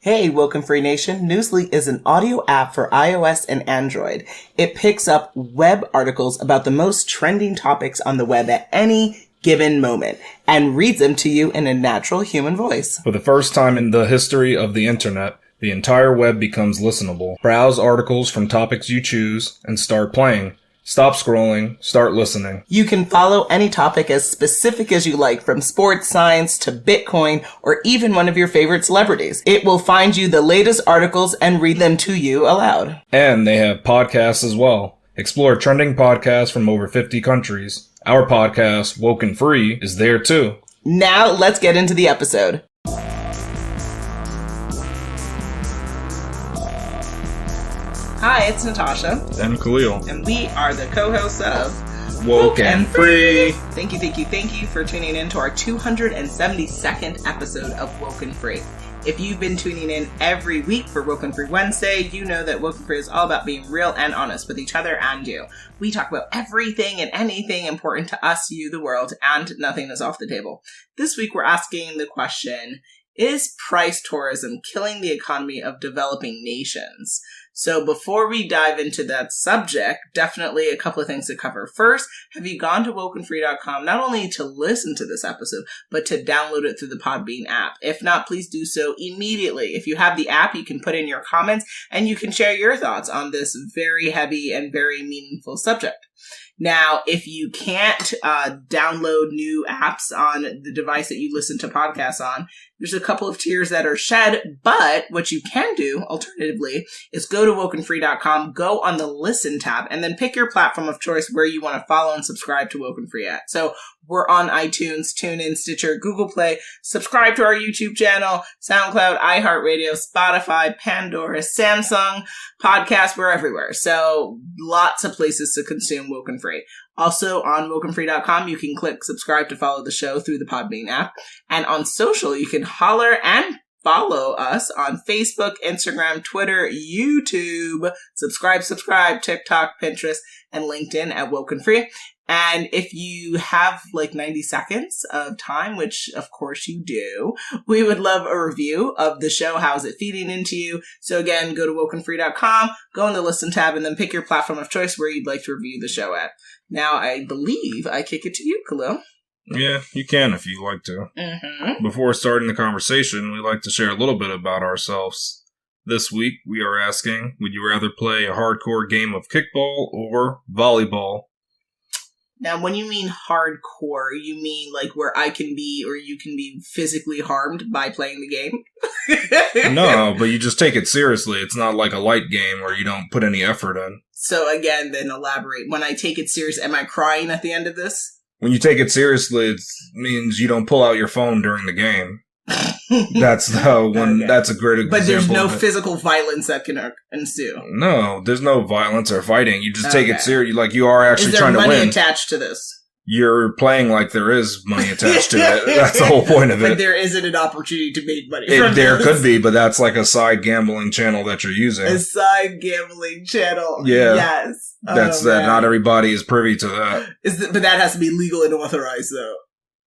Hey, WokeNFree Nation. Newsly is an audio app for iOS and Android. It picks up web articles about the most trending topics on the web at any given moment and reads them to you in a natural human voice. For the first time in the history of the internet, the entire web becomes listenable. Browse articles from topics you choose and start playing. Stop scrolling, start listening. You can follow any topic as specific as you like, from sports, science to Bitcoin, or even one of your favorite celebrities. It will find you the latest articles and read them to you aloud. And they have podcasts as well. Explore trending podcasts from over 50 countries. Our podcast, WokeNFree, is there too. Now let's get into the episode. Hi, it's Natasha. And Khalil. And we are the co-hosts of WokeNFree. Thank you for tuning in to our 272nd episode of WokeNFree. If you've been tuning in every week for WokeNFree Wednesday, you know that WokeNFree is all about being real and honest with each other and you. We talk about everything and anything important to us, you, the world, and nothing is off the table. This week we're asking the question, is price tourism killing the economy of developing nations? So before we dive into that subject, definitely a couple of things to cover. First, have you gone to WokeNFree.com not only to listen to this episode, but to download it through the Podbean app? If not, please do so immediately. If you have the app, you can put in your comments and you can share your thoughts on this very heavy and very meaningful subject. Now, if you can't download new apps on the device that you listen to podcasts on, there's a couple of tiers that are shed, but what you can do, alternatively, is go to WokeNFree.com, go on the Listen tab, and then pick your platform of choice where you want to follow and subscribe to WokeNFree at. So we're on iTunes, TuneIn, Stitcher, Google Play. Subscribe to our YouTube channel, SoundCloud, iHeartRadio, Spotify, Pandora, Samsung, podcast. We're everywhere. So lots of places to consume WokeNFree. Also on WokeNFree.com, you can click subscribe to follow the show through the Podbean app. And on social, you can holler and follow us on Facebook, Instagram, Twitter, YouTube, subscribe, TikTok, Pinterest, and LinkedIn at WokeNFree. And if you have like 90 seconds of time, which of course you do, we would love a review of the show. How's it feeding into you? So again, go to WokeNFree.com, go in the Listen tab, and then pick your platform of choice where you'd like to review the show at. Now, I believe I kick it to you, Khalil. Yeah, you can if you like to. Mm-hmm. Before starting the conversation, we like to share a little bit about ourselves. This week, we are asking, would you rather play a hardcore game of kickball or volleyball? Now, when you mean hardcore, you mean like where I can be or you can be physically harmed by playing the game? No, but you just take it seriously. It's not like a light game where you don't put any effort in. So again, then elaborate. When I take it serious, am I crying at the end of this? When you take it seriously, it means you don't pull out your phone during the game. That's okay. That's a great example. But there's no physical violence that can ensue. No, there's no violence or fighting. You just take it serious. Like you are actually trying to win. Is there money attached to this? You're playing like there is money attached to it. That's the whole point of it. But there isn't an opportunity to make money from there. Could be, but that's like a side gambling channel that you're using. A side gambling channel. Yeah. Yes. That's that. Not everybody is privy to that. But that has to be legal and authorized, though.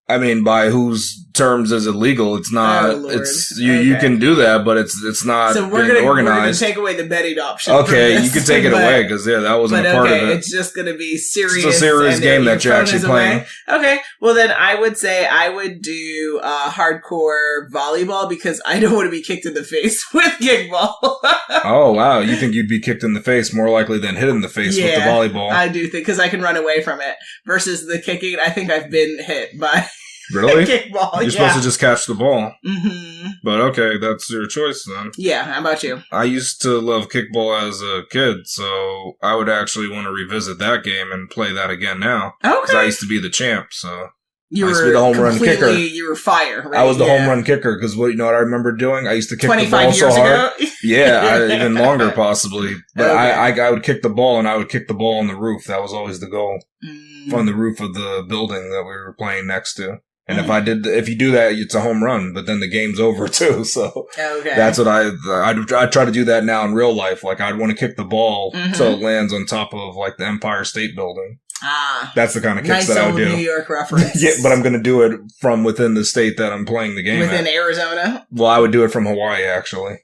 I mean, by whose terms is it legal? It's not. It's you can do that, but it's not. So we're gonna take away the betting option. Okay, you can take it away because that wasn't a part of it. It's just gonna be serious. It's a serious game that you're actually playing. Okay, well then I would say I would do hardcore volleyball because I don't want to be kicked in the face with kickball. Oh wow, you think you'd be kicked in the face more likely than hit in the face with the volleyball? I do think because I can run away from it versus the kicking. I think I've been hit by. Really? Kickball, You're supposed to just catch the ball. Mm-hmm. But okay, that's your choice then. Yeah, how about you? I used to love kickball as a kid, so I would actually want to revisit that game and play that again now. Okay. Because I used to be the champ, so... You were the home run kicker. You were fire, right? I was the home run kicker, because what I remember doing? I used to kick the ball so 25 years hard. Ago? Yeah, even longer possibly. But okay. I would kick the ball, and I would kick the ball on the roof. That was always the goal. On the roof of the building that we were playing next to. And if you do that, it's a home run, but then the game's over too. So that's what I try to do that now in real life. Like I'd want to kick the ball so it lands on top of like the Empire State Building. That's the kind of kicks that I would do. Nice old New York reference. Yeah, but I'm going to do it from within the state that I'm playing the game within Arizona? Well, I would do it from Hawaii, actually.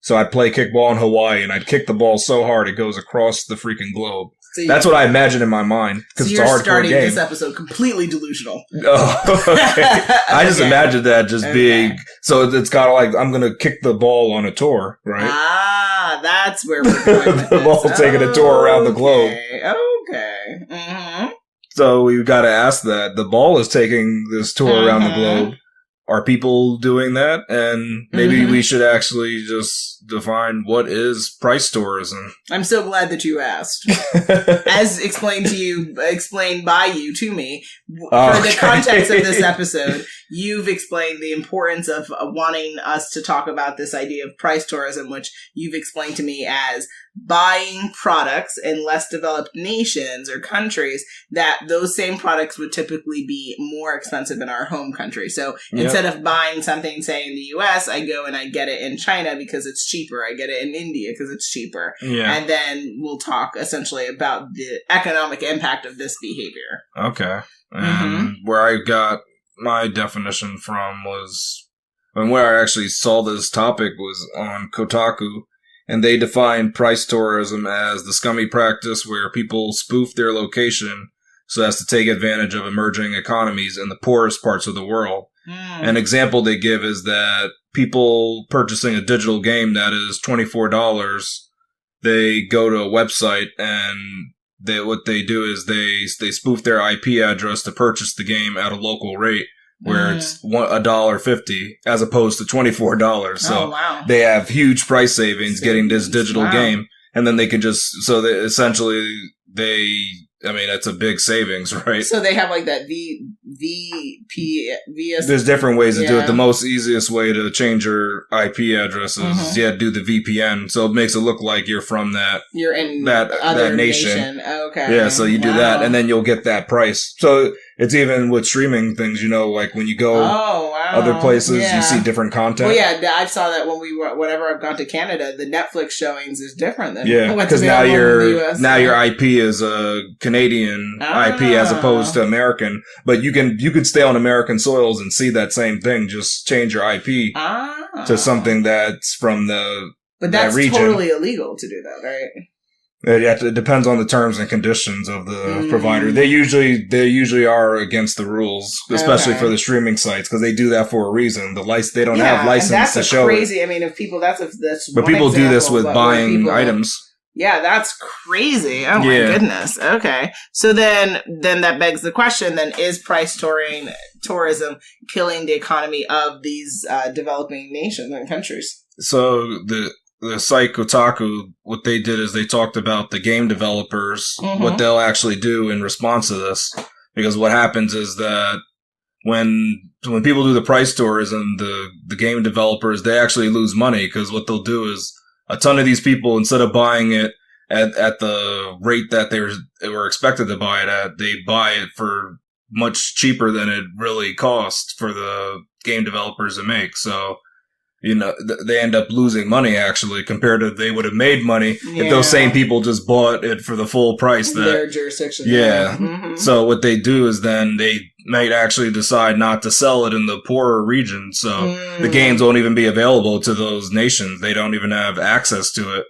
So I'd play kickball in Hawaii, and I'd kick the ball so hard it goes across the freaking globe. So that's what I imagine in my mind, because it's a hardcore game. You're starting this episode completely delusional. Oh, okay. I just imagined that just being... So it's kind of like, I'm going to kick the ball on a tour, right? Ah, that's where we're going with the ball taking a tour around the globe. Okay. Mm-hmm. So we've got to ask that. The ball is taking this tour around the globe. Are people doing that? And maybe we should actually just define what is price tourism. I'm so glad that you asked. As explained by you to me, for the context of this episode, you've explained the importance of wanting us to talk about this idea of price tourism, which you've explained to me as buying products in less developed nations or countries that those same products would typically be more expensive in our home country. So instead of buying something, say, in the US, I go and I get it in China because it's cheaper. I get it in India because it's cheaper. Yeah. And then we'll talk essentially about the economic impact of this behavior. Okay. And where I got my definition from was, and where I actually saw this topic was on Kotaku. And they define price tourism as the scummy practice where people spoof their location so as to take advantage of emerging economies in the poorest parts of the world. An example they give is that people purchasing a digital game that is $24, they go to a website and what they do is they spoof their IP address to purchase the game at a local rate, where it's $1.50 as opposed to $24. So they have huge price savings getting this digital game, and then they can just that's a big savings, right? So they have like that There's different ways to do it. The most easiest way to change your IP address is do the VPN. So it makes it look like you're from you're in that nation. Okay. Yeah, so you do that, and then you'll get that price. So it's even with streaming things, like when you go other places, you see different content. Well, yeah, I saw that whenever I've gone to Canada, the Netflix showings is different than because now your IP is a Canadian IP as opposed to American, but you can stay on American soils and see that same thing. Just change your IP to something that's from but that's that region. Totally illegal to do that, right? It depends on the terms and conditions of the provider. They usually are against the rules, especially for the streaming sites, because they do that for a reason. They don't have license to show crazy. it. I mean, if people, that's but people do this with buying items. Yeah, that's crazy. Oh my goodness. Okay, so then that begs the question: then is price tourism killing the economy of these developing nations and countries? So the site Kotaku, what they did is they talked about the game developers, what they'll actually do in response to this. Because what happens is that when people do the price tourism, the game developers, they actually lose money, because what they'll do is a ton of these people, instead of buying it at the rate that they were expected to buy it at, they buy it for much cheaper than it really costs for the game developers to make. So they end up losing money, actually, compared to they would have made money if those same people just bought it for the full price. Their jurisdiction. Yeah. So what they do is then they might actually decide not to sell it in the poorer regions. So the games won't even be available to those nations. They don't even have access to it.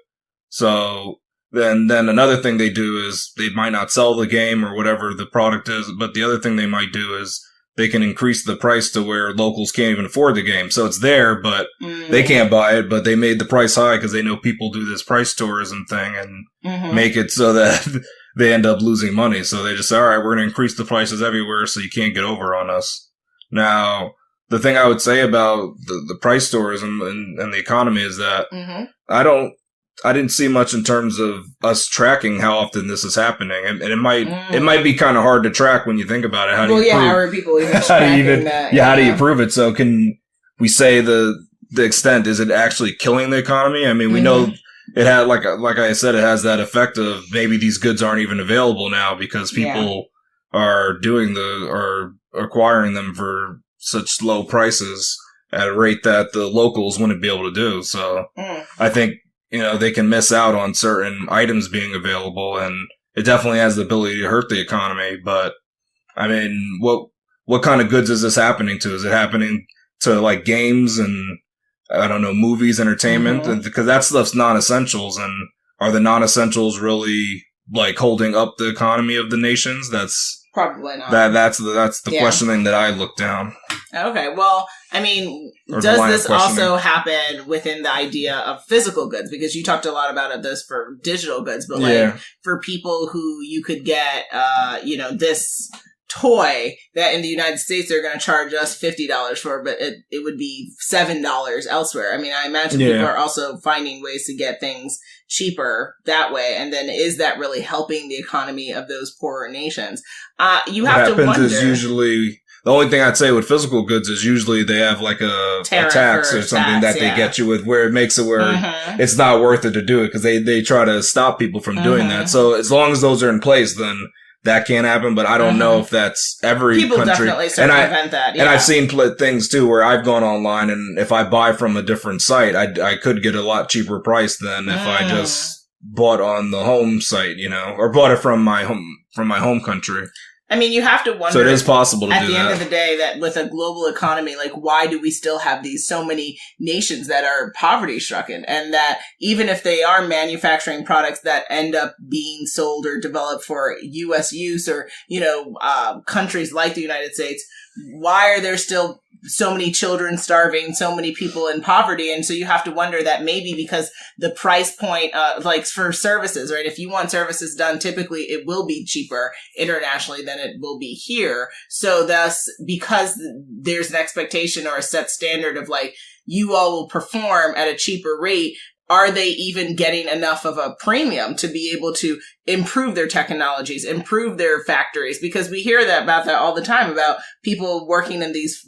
So then another thing they do is they might not sell the game or whatever the product is. But the other thing they might do is they can increase the price to where locals can't even afford the game. So it's there, but they can't buy it, but they made the price high because they know people do this price tourism thing and make it so that they end up losing money. So they just say, all right, we're going to increase the prices everywhere so you can't get over on us. Now, the thing I would say about the price tourism and the economy is that I didn't see much in terms of us tracking how often this is happening, and it might be kind of hard to track when you think about it. How are people even tracking that? How do you prove it? So can we say the extent? Is it actually killing the economy? I mean, we know it had, like I said, it has that effect of maybe these goods aren't even available now because people are acquiring them for such low prices at a rate that the locals wouldn't be able to do. So I think, they can miss out on certain items being available, and it definitely has the ability to hurt the economy. But I mean, what kind of goods is this happening to? Is it happening to like games and I don't know, movies, entertainment, and because that stuff's non-essentials. And are the non-essentials really like holding up the economy of the nations? That's probably not. That's the questioning that I look down. Okay, well, I mean, does this also happen within the idea of physical goods? Because you talked a lot about this for digital goods, but like for people who you could get, this toy that in the United States they're going to charge us $50 for, but it would be $7 elsewhere. I mean, I imagine people are also finding ways to get things cheaper that way. And then is that really helping the economy of those poorer nations? You have to wonder. Is usually the only thing I'd say with physical goods is usually they have like a tax or something that they get you with, where it makes it where it's not worth it to do it, because they try to stop people from doing that. So as long as those are in place, then that can't happen, but I don't know if that's every people country. Definitely start to prevent that. Yeah. And I've seen things too where I've gone online, and if I buy from a different site, I could get a lot cheaper price than if I just bought on the home site, or bought it from my home country. I mean, you have to wonder. So it is possible to do that. At the end of the day, that with a global economy, like, why do we still have so many nations that are poverty stricken? And that even if they are manufacturing products that end up being sold or developed for U.S. use or, countries like the United States, why are there still so many children starving, so many people in poverty? And so you have to wonder that maybe because the price point, like for services, right? If you want services done, typically it will be cheaper internationally than it will be here. So thus, because there's an expectation or a set standard of like, you all will perform at a cheaper rate, are they even getting enough of a premium to be able to improve their technologies, improve their factories? Because we hear about that all the time, about people working in these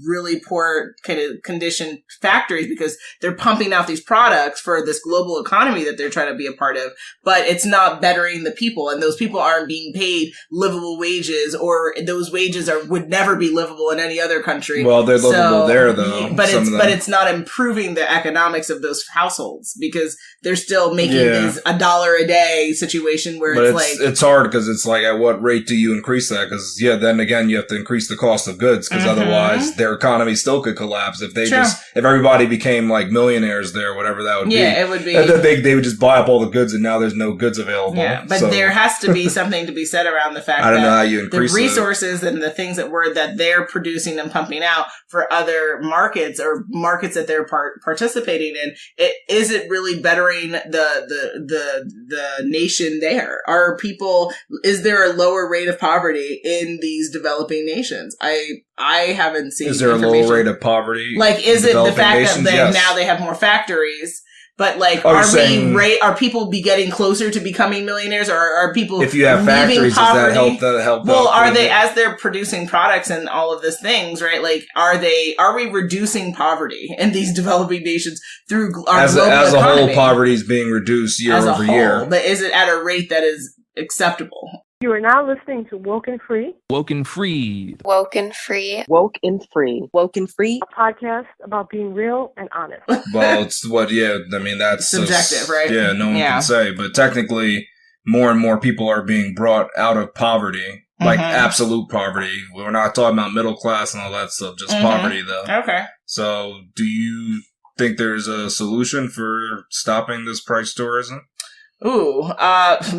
really poor kind of conditioned factories because they're pumping out these products for this global economy that they're trying to be a part of, but it's not bettering the people, and those people aren't being paid livable wages, or those wages would never be livable in any other country. Well, they're livable there though. But it's not improving the economics of those households, because they're still making these $1 a day situation where it's hard, because it's like, at what rate do you increase that? Because then again, you have to increase the cost of goods, because otherwise their economy still could collapse if if everybody became like millionaires there, whatever that would be. Yeah, it would be. They would just buy up all the goods, and now there's no goods available. Yeah, but there has to be something to be said around the fact I don't know how you increase the resources and the things that they're producing and pumping out for other markets, or markets that they're participating in. Is it really bettering the nation there? Is there a lower rate of poverty in these developing nations? I haven't seen. Is there a lower rate of poverty? Like, is it the fact that now they have more factories? But like, are people getting closer to becoming millionaires, or are people if you have factories, poverty? Does that help? Well, are they, as they're producing products and all of these things, right? Like, are we reducing poverty in these developing nations through our global economy? As a whole, poverty is being reduced year over year. But is it at a rate that is acceptable? You are now listening to WokeNFree. WokeNFree. WokeNFree. WokeNFree. WokeNFree. A podcast about being real and honest. Well, it's that's subjective, right? Yeah, no one can say. But technically, more and more people are being brought out of poverty, like absolute poverty. We're not talking about middle class and all that stuff, just poverty, though. Okay. So, do you think there's a solution for stopping this price tourism? Ooh,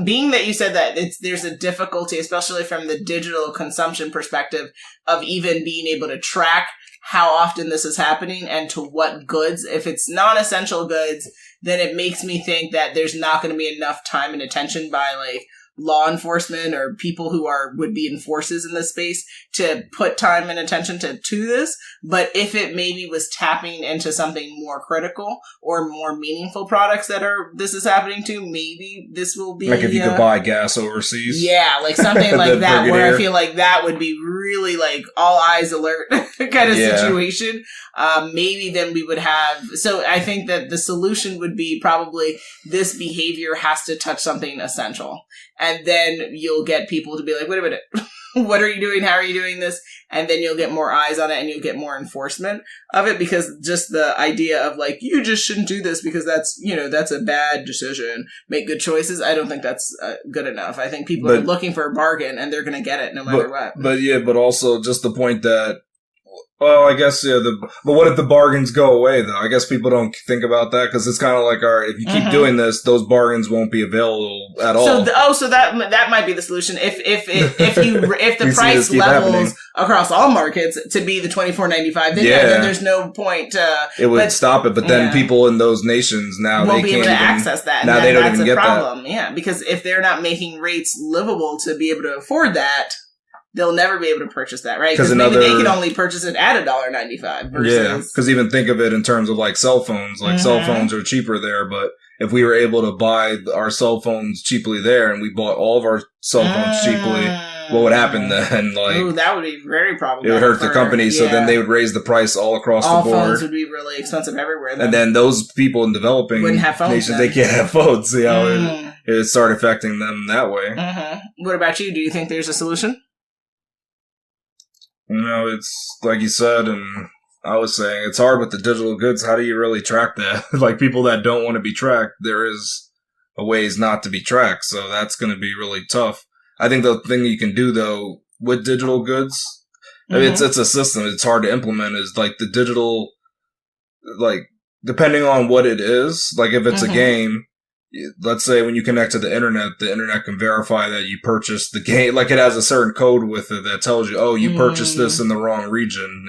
being that you said that there's a difficulty, especially from the digital consumption perspective, of even being able to track how often this is happening and to what goods. If it's non-essential goods, then it makes me think that there's not going to be enough time and attention by like law enforcement or people who would be in forces in this space to put time and attention to this. But if it maybe was tapping into something more critical or more meaningful products this is happening to, maybe this will be like if you could buy gas overseas. Yeah, like something like that, where I feel like that would be really like all eyes alert kind of situation. Maybe then we would have. So I think that the solution would be probably this behavior has to touch something essential. And then you'll get people to be like, wait a minute, what are you doing? How are you doing this? And then you'll get more eyes on it and you'll get more enforcement of it, because just the idea of like, you just shouldn't do this because that's a bad decision. Make good choices. I don't think that's good enough. I think people are looking for a bargain and they're going to get it no matter what. But also just the point that Well, I guess, yeah, but what if the bargains go away, though? I guess people don't think about that, because it's kind of like, all right, if you keep doing this, those bargains won't be available at all. So that might be the solution. If the price levels across all markets to be the $24.95, then there's no point. It would stop it, but then people in those nations now won't they be can't able to even access that. Now they don't even get problem. that. Yeah, because if they're not making rates livable to be able to afford that, they'll never be able to purchase that, right? Because maybe they can only purchase it at $1.95. Yeah, because even think of it in terms of like cell phones. Like cell phones are cheaper there, but if we were able to buy our cell phones cheaply there, and we bought all of our cell phones cheaply, what would happen then? Like, ooh, that would be very problematic. It would hurt the companies, so then they would raise the price all across the board. All phones would be really expensive everywhere. And then those people in developing wouldn't have phones nations, they can't have phones. You know, it would start affecting them that way. What about you? Do you think there's a solution? You know, it's like you said, and I was saying, it's hard with the digital goods. How do you really track that? Like, people that don't want to be tracked, there is a ways not to be tracked, so that's going to be really tough. I think the thing you can do, though, with digital goods, I mean, it's a system, it's hard to implement, is like the digital, like, depending on what it is, like if it's a game, let's say when you connect to the internet can verify that you purchased the game. Like, it has a certain code with it that tells you, oh, you purchased this in the wrong region,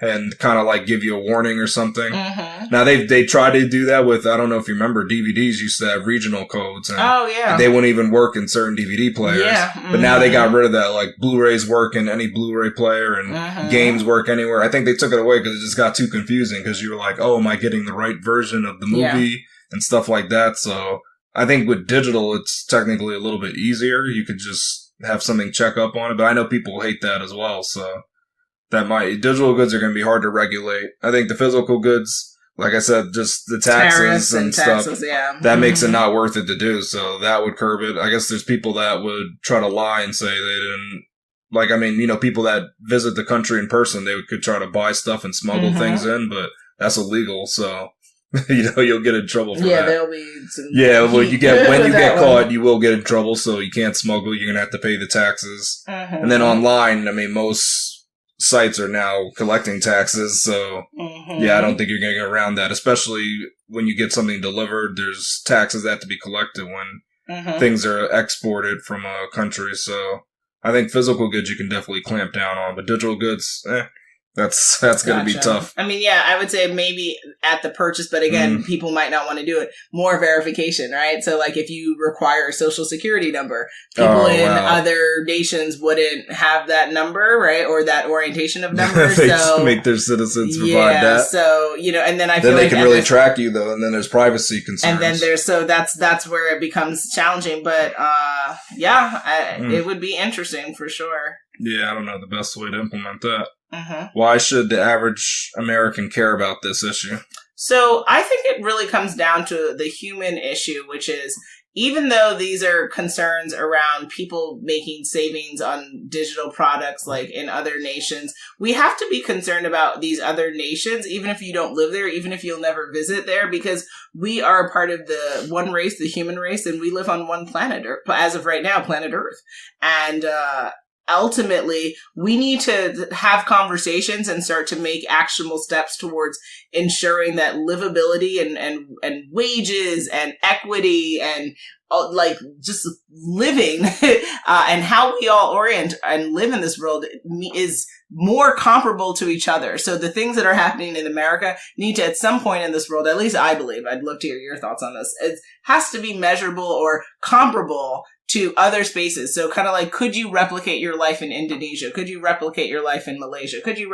and kind of like give you a warning or something. Now they try to do that with, I don't know if you remember, DVDs used to have regional codes. And they wouldn't even work in certain DVD players. But now they got rid of that. Like, Blu-rays work in any Blu-ray player, and games work anywhere. I think they took it away because it just got too confusing, because you were like, oh, am I getting the right version of the movie and stuff like that. So I think with digital, it's technically a little bit easier. You could just have something check up on it, but I know people hate that as well. So digital goods are going to be hard to regulate. I think the physical goods, like I said, just the taxes and stuff, that makes it not worth it to do. So that would curb it. I guess there's people that would try to lie and say they didn't. Like, I mean, you know, people that visit the country in person, they could try to buy stuff and smuggle things in, but that's illegal. So, you know, you'll get in trouble for that. Yeah, there'll be some... Yeah, well, when you get caught, you will get in trouble, so you can't smuggle. You're going to have to pay the taxes. And then online, I mean, most sites are now collecting taxes, so yeah, I don't think you're going to get around that, especially when you get something delivered. There's taxes that have to be collected when things are exported from a country, so I think physical goods you can definitely clamp down on, but digital goods, that's going to be tough. I mean, yeah, I would say maybe at the purchase, but again, people might not want to do it. More verification, right? So, like, if you require a social security number, people in other nations wouldn't have that number, right? Or that orientation of numbers. They so make their citizens provide that. So, you know, and then then they can really track you, though, and then there's privacy concerns. And then that's where it becomes challenging. But it would be interesting for sure. Yeah, I don't know the best way to implement that. Why should the average American care about this issue? So I think it really comes down to the human issue, which is, even though these are concerns around people making savings on digital products like in other nations, we have to be concerned about these other nations, even if you don't live there, even if you'll never visit there, because we are a part of the one race, the human race, and we live on one planet, or as of right now, planet Earth. And ultimately, we need to have conversations and start to make actionable steps towards ensuring that livability and wages and equity and like just living and how we all orient and live in this world is more comparable to each other. So the things that are happening in America need to, at some point in this world, at least I believe, I'd love to hear your thoughts on this, it has to be measurable or comparable to other spaces. So kind of like, could you replicate your life in Indonesia? Could you replicate your life in Malaysia? Could you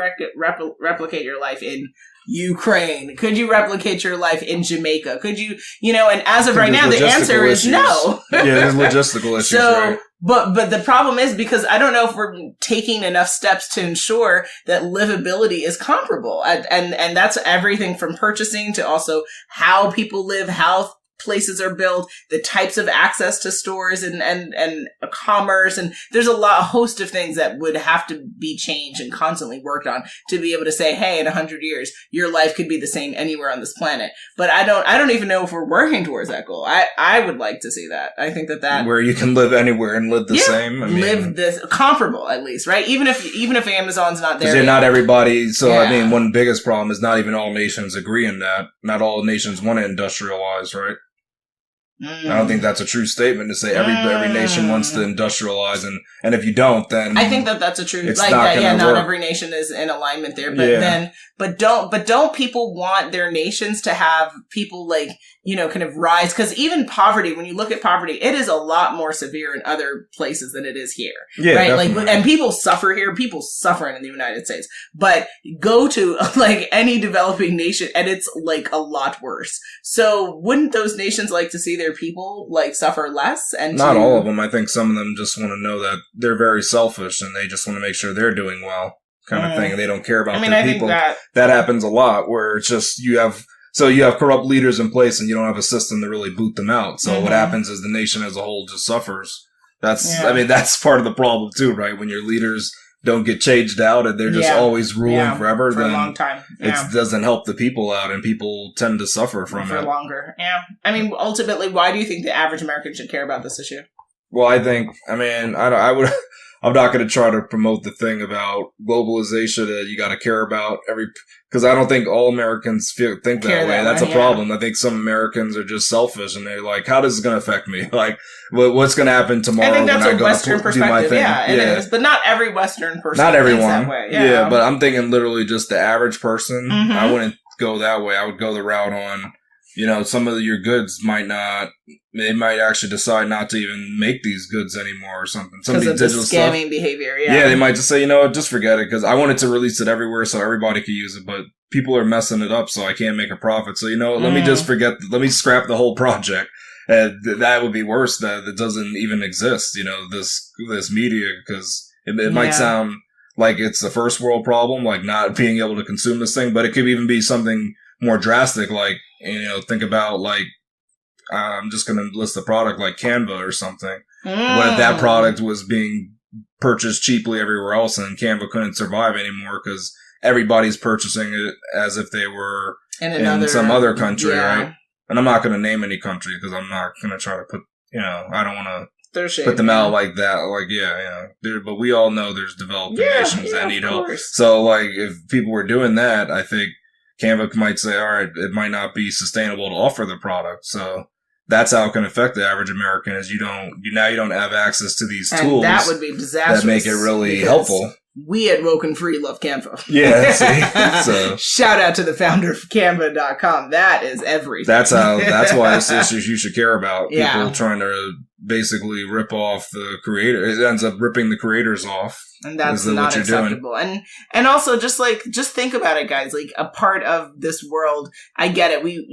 replicate your life in Ukraine? Could you replicate your life in Jamaica? Could you, and as of right now, the answer is no. Yeah, there's logistical issues, right? But the problem is, because I don't know if we're taking enough steps to ensure that livability is comparable. And that's everything from purchasing to also how people live, how places are built, the types of access to stores and commerce, and there's a host of things that would have to be changed and constantly worked on to be able to say, hey, in 100 years, your life could be the same anywhere on this planet. But I don't even know if we're working towards that goal. I would like to see that. I think that where you can live anywhere and live the same. Live this comparable at least, right? Even if Amazon's not there, not everybody. So I mean, one biggest problem is not even all nations agree in that. Not all nations want to industrialize, right? I don't think that's a true statement to say every nation wants to industrialize, and if you don't, then I think that's a true. It's like not that, not work. every nation is in alignment there, but don't people want their nations to have people like kind of rise? Because even poverty, when you look at poverty, it is a lot more severe in other places than it is here, right? Definitely. Like, and people suffer here. People suffering in the United States, but go to like any developing nation, and it's like a lot worse. So wouldn't those nations like to see their people like suffer less? And not all of them. I think some of them just want to know that they're very selfish and they just want to make sure they're doing well, kind of thing. And they don't care about their people. That happens a lot where it's just you have corrupt leaders in place and you don't have a system to really boot them out. So what happens is the nation as a whole just suffers. I mean, that's part of the problem too, right? When your leaders don't get changed out and they're just always ruling forever, for then a long time. It doesn't help the people out and people tend to suffer from for it. Longer. Yeah. I mean, ultimately, why do you think the average American should care about this issue? Well, I'm not going to try to promote the thing about globalization that you got to care about because I don't think all Americans think that way. That's a problem. I think some Americans are just selfish and they're like, how is this going to affect me? Like, what's going to happen tomorrow when I go to do my thing? Yeah, it is. But not every Western person not everyone. thinks that way. Yeah, but I'm thinking literally just the average person. I wouldn't go that way. I would go the route on, some of your goods they might actually decide not to even make these goods anymore or something. Some of these digital scamming behavior, Yeah, they might just say, just forget it because I wanted to release it everywhere so everybody could use it, but people are messing it up so I can't make a profit. So, let me just let me scrap the whole project. That would be worse that it doesn't even exist, this media, because it might sound like it's a first world problem, like not being able to consume this thing, but it could even be something more drastic, like, think about like, I'm just going to list the product like Canva or something. What if that product was being purchased cheaply everywhere else and Canva couldn't survive anymore because everybody's purchasing it as if they were in some other country, right? And I'm not going to name any country because I'm not going to try to put, I don't want to put them out like that. Like, but we all know there's developing nations that need help. So, like, if people were doing that, I think Canva might say, all right, it might not be sustainable to offer the product. So that's how it can affect the average American is you don't have access to these tools. That would be disastrous. That make it really helpful. We at WokeNFree love Canva. Yeah, see? So, shout out to the founder of Canva.com. That is everything. That's why it's issues you should care about. People trying to basically rip off the creator. It ends up ripping the creators off. And that's not acceptable. And also just think about it, guys. Like, a part of this world, I get it. We,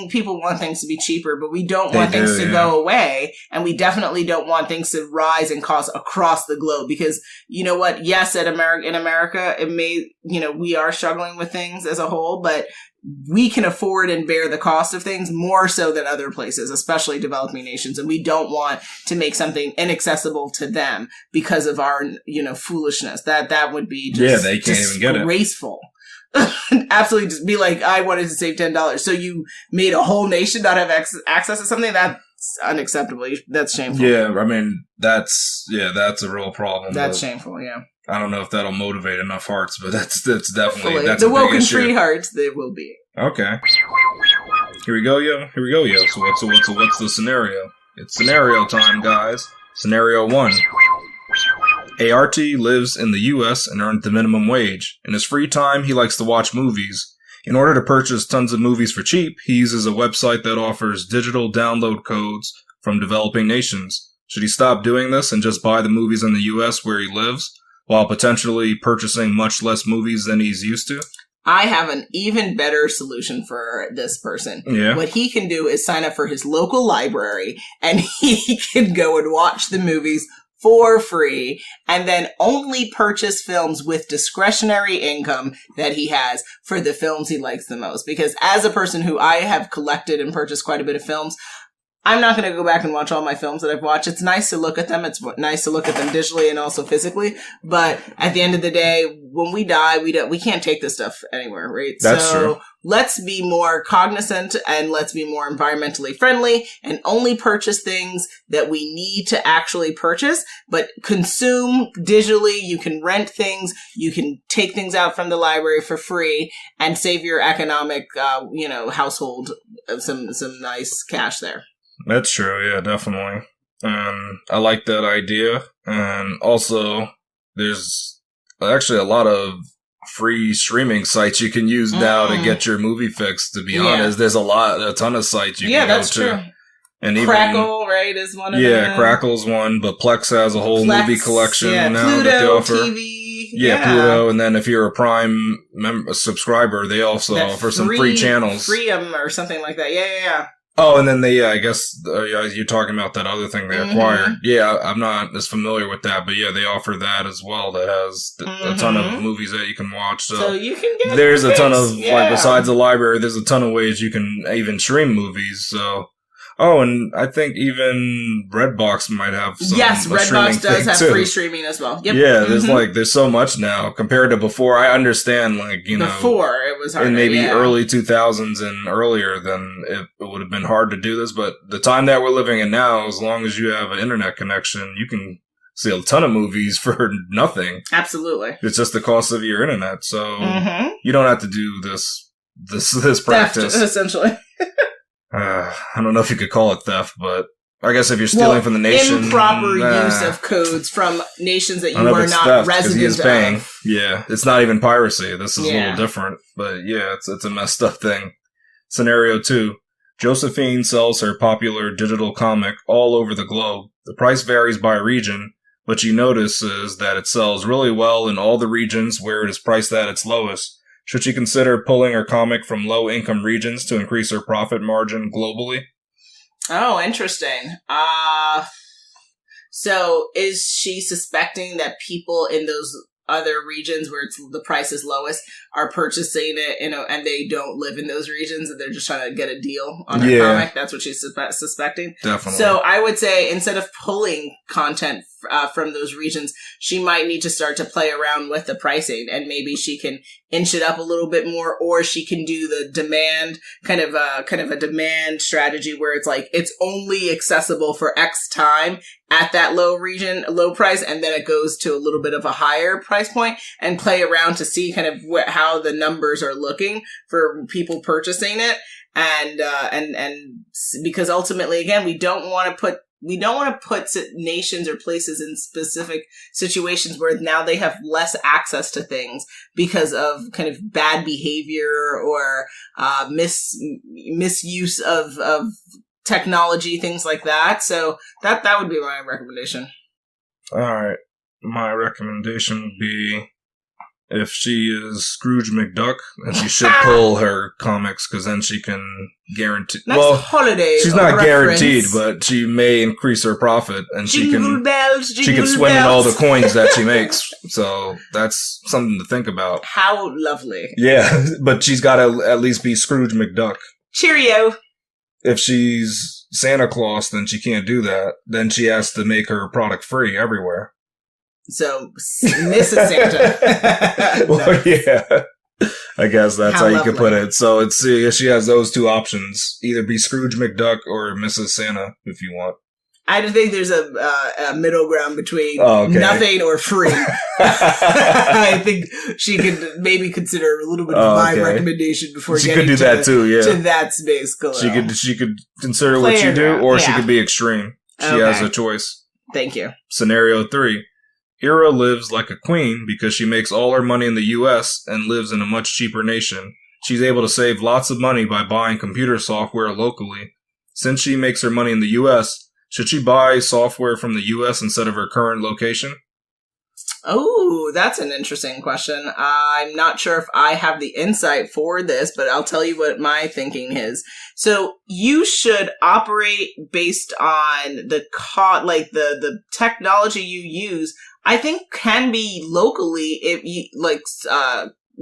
people want things to be cheaper, but we don't want things to go away. And we definitely don't want things to rise in cost across the globe because you know what? Yes, in America, it may, we are struggling with things as a whole, but we can afford and bear the cost of things more so than other places, especially developing nations. And we don't want to make something inaccessible to them because of our, foolishness. That would be just, they can't even get it. Disgraceful. Absolutely, just be like, I wanted to save $10. So you made a whole nation not have access to something? That's unacceptable. That's shameful. Yeah, I mean, that's a real problem. That's shameful, yeah. I don't know if that'll motivate enough hearts, but that's definitely Hopefully. that's the a big issue. WokeNFree hearts. They will be okay. Here we go, yo. So what's the scenario? It's scenario time, guys. Scenario 1. ART lives in the U.S. and earns the minimum wage. In his free time, he likes to watch movies. In order to purchase tons of movies for cheap, he uses a website that offers digital download codes from developing nations. Should he stop doing this and just buy the movies in the U.S. where he lives, while potentially purchasing much less movies than he's used to? I have an even better solution for this person. Yeah. What he can do is sign up for his local library, and he can go and watch the movies for free, and then only purchase films with discretionary income that he has for the films he likes the most. Because as a person who I have collected and purchased quite a bit of films, I'm not going to go back and watch all my films that I've watched. It's nice to look at them. It's nice to look at them digitally and also physically. But at the end of the day, when we die, we can't take this stuff anywhere, right? That's true. Let's be more cognizant and let's be more environmentally friendly and only purchase things that we need to actually purchase, but consume digitally. You can rent things. You can take things out from the library for free and save your economic, household some nice cash there. That's true, yeah, definitely. And I like that idea. And also, there's actually a lot of free streaming sites you can use now to get your movie fix, to be honest. There's a ton of sites you can go to. Yeah, that's true. And even, Crackle, right, is one of them. Yeah, Crackle's one, but Plex has a whole movie collection now Pluto, that they offer. TV. Yeah, Pluto, and then if you're a Prime subscriber, they also offer some free channels. Freedom or something like that. Yeah. Oh, and then I guess you're talking about that other thing they acquired. Yeah, I'm not as familiar with that, but yeah, they offer that as well. That has a ton of movies that you can watch. So you can get there's a ton of, like, besides the library, there's a ton of ways you can even stream movies. So, and I think even Redbox might have some. Yes, Redbox does have free streaming as well. Yep. Yeah, there's so much now compared to before. I understand, before it was harder, in maybe early 2000s and earlier, then it would have been hard to do this. But the time that we're living in now, as long as you have an internet connection, you can see a ton of movies for nothing. Absolutely, it's just the cost of your internet, so you don't have to do this practice. Theft, essentially. I don't know if you could call it theft, but I guess if you're stealing from the nation, improper use of codes from nations that you are not resident of. Yeah, it's not even piracy. This is a little different, but yeah, it's a messed up thing. Scenario 2. Josephine sells her popular digital comic all over the globe. The price varies by region, but she notices that it sells really well in all the regions where it is priced at its lowest. Should she consider pulling her comic from low-income regions to increase her profit margin globally? Oh, interesting. So is she suspecting that people in those other regions where the price is lowest are purchasing it, and they don't live in those regions and they're just trying to get a deal on her comic? That's what she's suspecting. Definitely. So I would say instead of pulling content from those regions, she might need to start to play around with the pricing, and maybe she can inch it up a little bit more, or she can do the demand kind of a demand strategy where it's like it's only accessible for X time at that low price, and then it goes to a little bit of a higher price point, and play around to see kind of how the numbers are looking for people purchasing it, and because ultimately, again, we don't want to put nations or places in specific situations where now they have less access to things because of kind of bad behavior or misuse of technology, things like that. So that would be my recommendation. All right. My recommendation would be, if she is Scrooge McDuck, then she should pull her comics, because then she can guarantee. Nice holiday. She's not guaranteed, but she may increase her profit, and she can swim in all the coins that she makes. So that's something to think about. How lovely! Yeah, but she's got to at least be Scrooge McDuck. Cheerio. If she's Santa Claus, then she can't do that. Then she has to make her product free everywhere. So, Mrs. Santa. Well, yeah. I guess that's how you could put it. So she has those two options. Either be Scrooge McDuck or Mrs. Santa, if you want. I don't think there's a middle ground between nothing or free. I think she could maybe consider a little bit of my recommendation before she getting to that space. She could consider what you do, or she could be extreme. She has a choice. Thank you. Scenario 3. Ira lives like a queen because she makes all her money in the U.S. and lives in a much cheaper nation. She's able to save lots of money by buying computer software locally. Since she makes her money in the U.S., should she buy software from the U.S. instead of her current location? Oh, that's an interesting question. I'm not sure if I have the insight for this, but I'll tell you what my thinking is. So you should operate based on the the technology you use. I think can be locally if you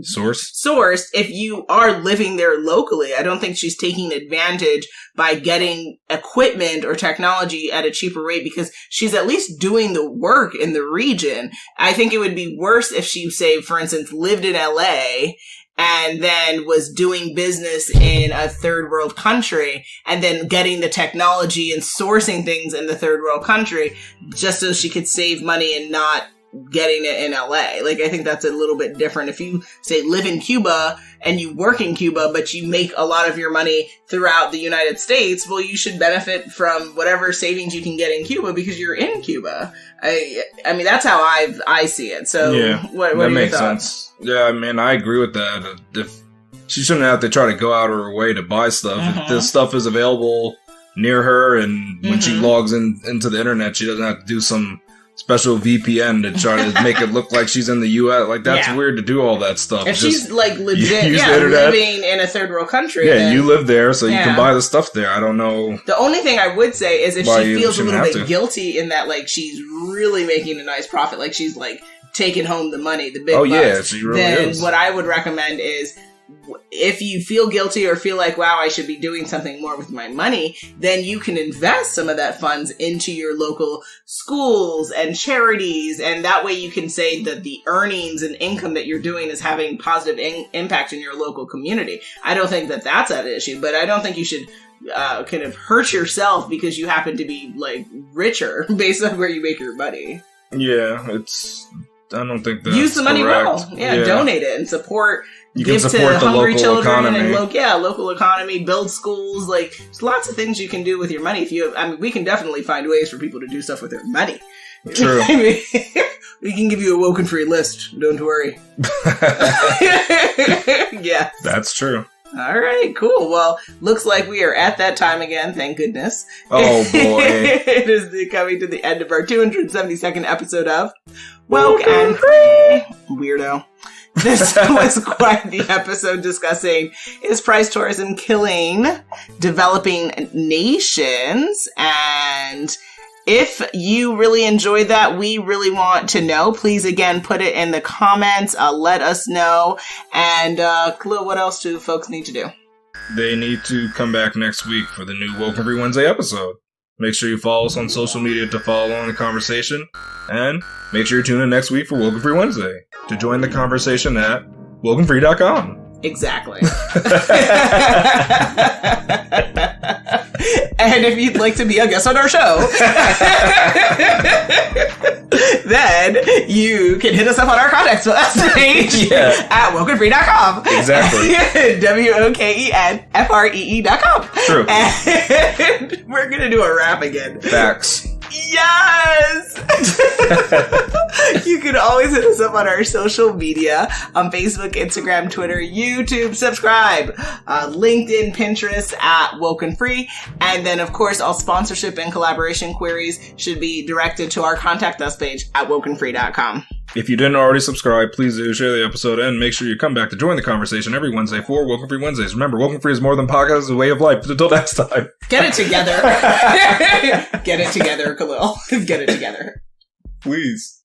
sourced if you are living there locally. I don't think she's taking advantage by getting equipment or technology at a cheaper rate because she's at least doing the work in the region. I think it would be worse if she, say, for instance, lived in LA and then was doing business in a third world country and then getting the technology and sourcing things in the third world country just so she could save money and not getting it in LA. Like, I think that's a little bit different. If you, say, live in Cuba and you work in Cuba, but you make a lot of your money throughout the United States, well, you should benefit from whatever savings you can get in Cuba because you're in Cuba. I mean, that's how I see it. So, yeah, what that are makes your thoughts? sense. Yeah, I mean, I agree with that. If she shouldn't have to try to go out of her way to buy stuff. If this stuff is available near her, and when she logs into the internet, she doesn't have to do some special VPN to try to make it look like she's in the U.S. Like, that's weird to do all that stuff. If she's, like, legit, living in a third world country. Yeah, then, you live there, so you can buy the stuff there. I don't know. The only thing I would say is if she feels a little bit guilty in that, like, she's really making a nice profit, like, she's, like, taking home the money, the big bucks. Yeah, she really is. Then what I would recommend is, if you feel guilty or feel like, wow, I should be doing something more with my money, then you can invest some of that funds into your local schools and charities. And that way you can say that the earnings and income that you're doing is having positive impact in your local community. I don't think that that's an issue, but I don't think you should kind of hurt yourself because you happen to be, like, richer based on where you make your money. Yeah, I don't think that's use the money correct. well. Yeah, donate it and support. You can support the hungry local children economy. And local economy, build schools. Like, there's lots of things you can do with your money. If you have, I mean, we can definitely find ways for people to do stuff with their money. True. I mean, we can give you a WokeNFree list. Don't worry. Yeah. That's true. All right, cool. Well, looks like we are at that time again. Thank goodness. Oh, boy. It is coming to the end of our 272nd episode of WokeNFree. Weirdo. This was quite the episode discussing, is price tourism killing developing nations? And if you really enjoyed that, we really want to know. Please, again, put it in the comments. Let us know. And, Khalil, what else do folks need to do? They need to come back next week for the new WokeNFree Wednesday episode. Make sure you follow us on social media to follow along the conversation. And make sure you tune in next week for WokeNFree Wednesday to join the conversation at WokeNFree.com. Exactly. And if you'd like to be a guest on our show, then you can hit us up on our contact us page at WokeNFree.com. Exactly. WokenFree.com. True. And we're going to do a rap again. Facts. Yes! You can always hit us up on our social media on Facebook, Instagram, Twitter, YouTube. Subscribe. LinkedIn, Pinterest at WokenFree. And then, of course, all sponsorship and collaboration queries should be directed to our Contact Us page at WokenFree.com. If you didn't already subscribe, please do share the episode and make sure you come back to join the conversation every Wednesday for WokenFree Wednesdays. Remember, WokenFree is more than podcasts, it's a way of life. Until next time. Get it together. Get it together, Khalil. Get it together. Please.